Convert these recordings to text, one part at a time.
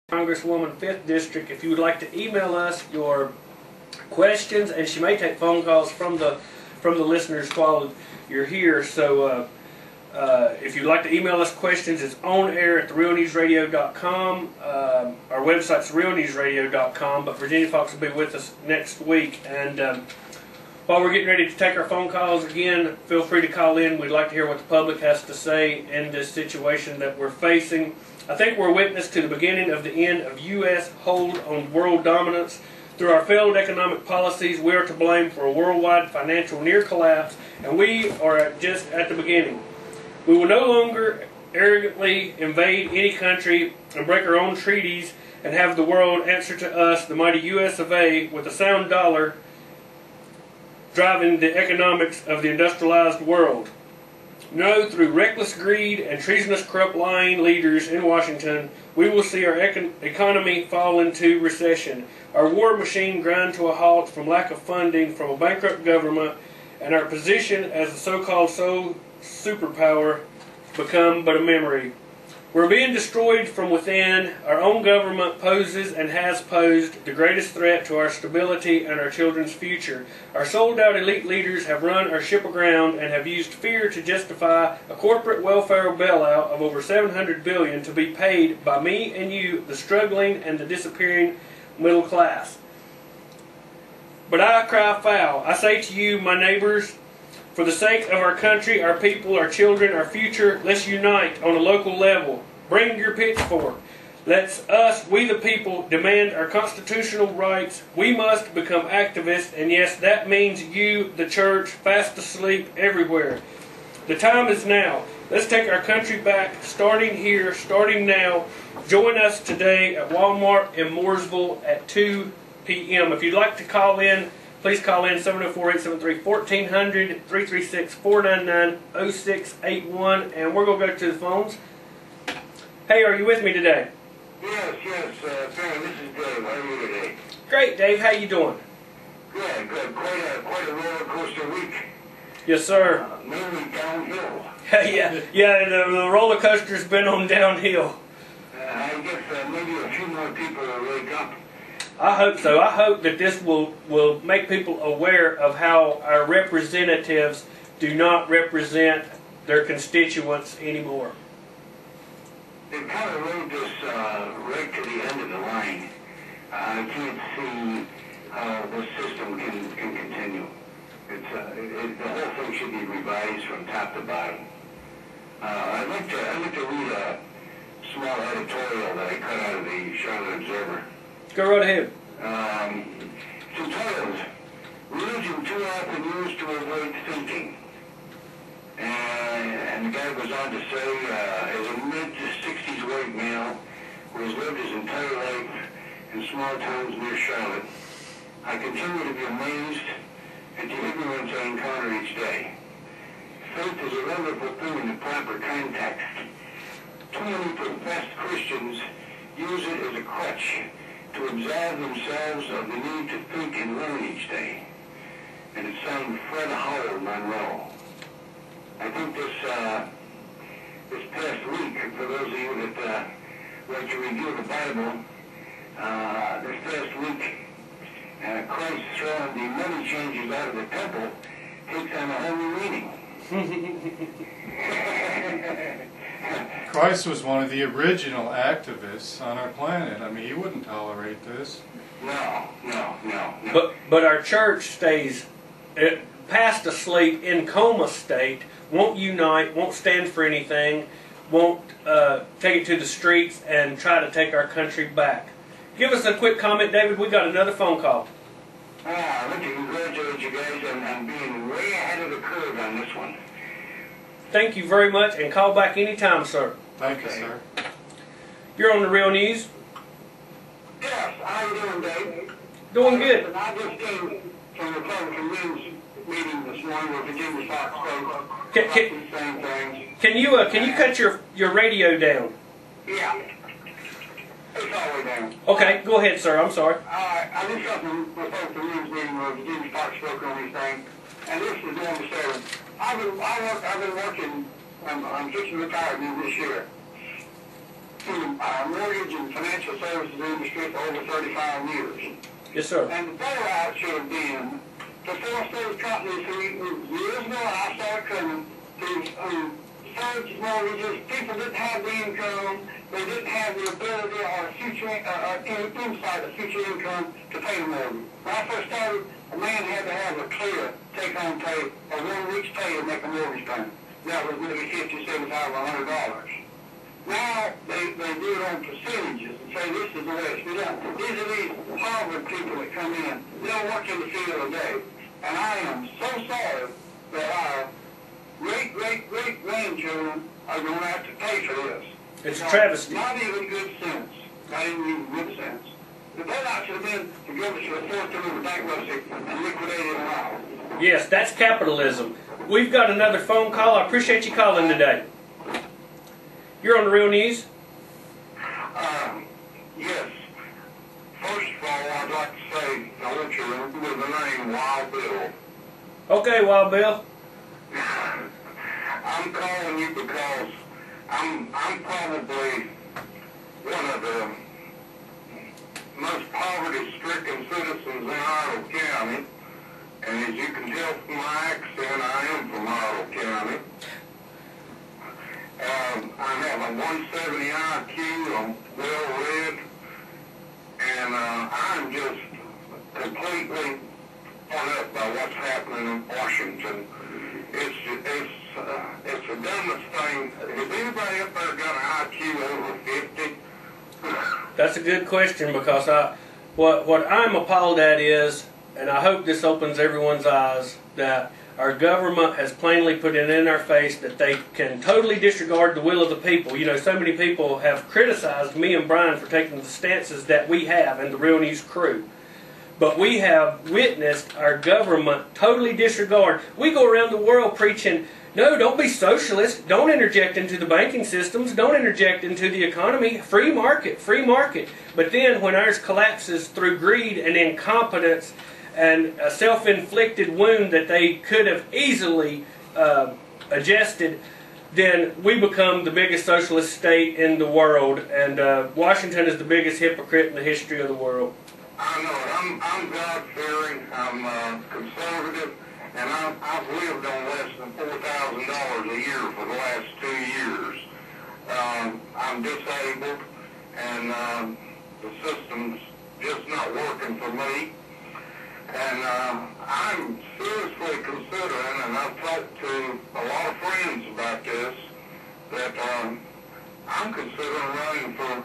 Congresswoman, 5th District. If you would like to email us your questions, and she may take phone calls from the listeners while you're here. So if you'd like to email us questions, it's on air at therealnewsradio.com. Our website's realnewsradio.com. But Virginia Fox will be with us next week. And while we're getting ready to take our phone calls again, feel free to call in. We'd like to hear what the public has to say in this situation that we're facing. I think we're witness to the beginning of the end of U.S. hold on world dominance. Through our failed economic policies, we are to blame for a worldwide financial near collapse, and we are just at the beginning. We will no longer arrogantly invade any country and break our own treaties and have the world answer to us, the mighty U.S. of A., with a sound dollar driving the economics of the industrialized world. No, through reckless greed and treasonous corrupt lying leaders in Washington, we will see our economy fall into recession, our war machine grind to a halt from lack of funding from a bankrupt government, and our position as a so-called superpower become but a memory. We're being destroyed from within. Our own government poses and has posed the greatest threat to our stability and our children's future. Our sold-out elite leaders have run our ship aground and have used fear to justify a corporate welfare bailout of over $700 billion to be paid by me and you, the struggling and the disappearing middle class. But I cry foul. I say to you, my neighbors, for the sake of our country, our people, our children, our future, let's unite on a local level. Bring your pitchfork. Let's us, we the people, demand our constitutional rights. We must become activists, and yes, that means you, the church, fast asleep everywhere. The time is now. Let's take our country back, starting here, starting now. Join us today at Walmart in Mooresville at 2 p.m. If you'd like to call in, please call in 704-873-1400, 336-499-0681, and we're going to go to the phones. Hey, are you with me today? Yes, Barry, this is Dave. How are you today? Great, Dave. How you doing? Good. Quite a roller coaster week. Yes, sir. Mainly downhill. yeah, the roller coaster's been on downhill. I guess maybe a few more people will wake up. I hope so. I hope that this will make people aware of how our representatives do not represent their constituents anymore. They've kind of rode this right to the end of the line. I can't see how this system can continue. The whole thing should be revised from top to bottom. I'd like to read a small editorial that I cut out of the Charlotte Observer. Go right ahead. It's entitled, Religion Too Often Used to Avoid Thinking. And the guy goes on to say, as a mid-60s white male who has lived his entire life in small towns near Charlotte, I continue to be amazed at the ignorance I encounter each day. Faith is a wonderful thing in the proper context. Too many professed Christians use it as a crutch to absolve themselves of the need to think and learn each day. And it's signed Fred Howard Monroe. I think this past week, for those of you that like to review the Bible, this past week, Christ throwing the money changers out of the temple takes on a whole new meaning. Christ was one of the original activists on our planet. I mean, he wouldn't tolerate this. No. But our church stays fast asleep, in coma state, won't unite, won't stand for anything, won't take it to the streets and try to take our country back. Give us a quick comment, David. We got another phone call. I'd like to congratulate you guys on being way ahead of the curve on this one. Thank you very much, and call back anytime, sir. Thank you, sir. You're on the Real News. Yes, how are you doing, Dave? Doing good. I just came from the Republican meeting this morning where Virginia Fox spoke. Same things. Can you cut your radio down? Yeah. It's all the way down. Okay, go ahead, sir. I'm sorry. I just got from the Republican meeting where Virginia Fox spoke on these things, and this is going to say, I've been working, I'm just retired this year. in the mortgage and financial services industry for over 35 years. Yes, sir. And the bailout should have been to force those companies who years ago I saw it coming, who surged mortgages, people didn't have the income, they didn't have the ability or future insight of future income to pay the mortgage. When I first started, a man had to have a clear take-home pay or 1 week's pay to make a mortgage payment. That was going to be $50, $75, or $100. Now they do it on percentages and say this is the way it's been done. These are these Harvard people that come in. They don't work in the field a day. And I am so sorry that our great-great-great-grandchildren are going to have to pay for this. It's a travesty. Not even good sense. Not even good sense. The bailout should have been the government should have forced them into bankruptcy and liquidated them out. Yes, that's capitalism. We've got another phone call. I appreciate you calling today. You're on the Real News. Yes. First of all, I'd like to say I want you to remember the name Wild Bill. Okay, Wild Bill. I'm calling you because I'm probably one of the most poverty-stricken citizens in Idle County, and as you can tell from my accent, I am from Idle County. I have a 170 IQ, I'm well-read, and I'm just completely hung up by what's happening in Washington. It's the dumbest thing. Has anybody up there got an IQ over 50? That's a good question because what I'm appalled at is, and I hope this opens everyone's eyes, that our government has plainly put it in our face that they can totally disregard the will of the people. You know, so many people have criticized me and Brian for taking the stances that we have and the Real News crew. But we have witnessed our government totally disregard. We go around the world preaching, no, don't be socialist. Don't interject into the banking systems. Don't interject into the economy. Free market, free market. But then when ours collapses through greed and incompetence and a self-inflicted wound that they could have easily adjusted, then we become the biggest socialist state in the world. And Washington is the biggest hypocrite in the history of the world. I know. I'm God-fearing. I'm conservative. And I've lived on less than $4,000 a year for the last 2 years. I'm disabled, and the system's just not working for me. And I'm seriously considering, and I've talked to a lot of friends about this, that I'm considering running for,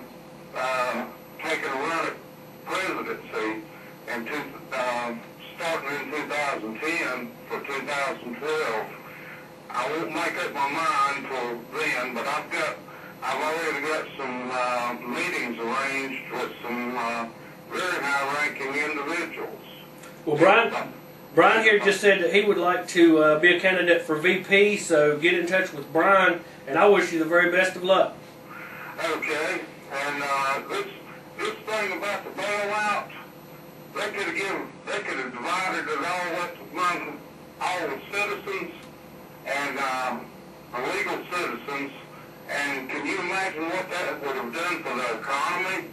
taking a run at presidency and starting in 2010 for 2012. I won't make up my mind till then, but I've already got some meetings arranged with some very high-ranking individuals. Well, Brian here just said that he would like to be a candidate for VP, so get in touch with Brian, and I wish you the very best of luck. Okay, and this thing about the bailout, they could have divided it all up among all the citizens and illegal citizens, and can you imagine what that would have done for the economy?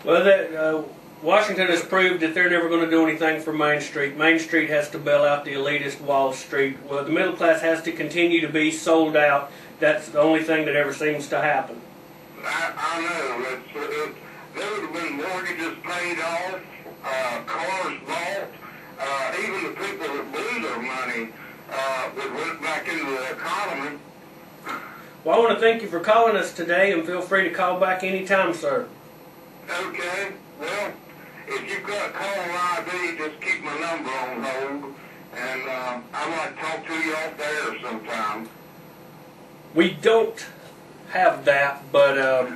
Well, Washington has proved that they're never going to do anything for Main Street. Main Street has to bail out the elitist Wall Street. Well, the middle class has to continue to be sold out. That's the only thing that ever seems to happen. I know. There would have been mortgages paid off, cars bought, even the people that blew their money that went back into the economy. Well, I want to thank you for calling us today, and feel free to call back anytime, sir. Okay. Well, if you've got caller ID, just keep my number on hold, and I might talk to you off there sometime. We don't have that, but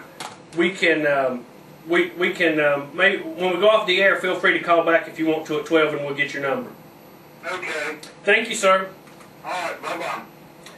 we can. We can maybe when we go off the air, feel free to call back if you want to at 12, and we'll get your number. Okay. Thank you, sir. All right. Bye bye.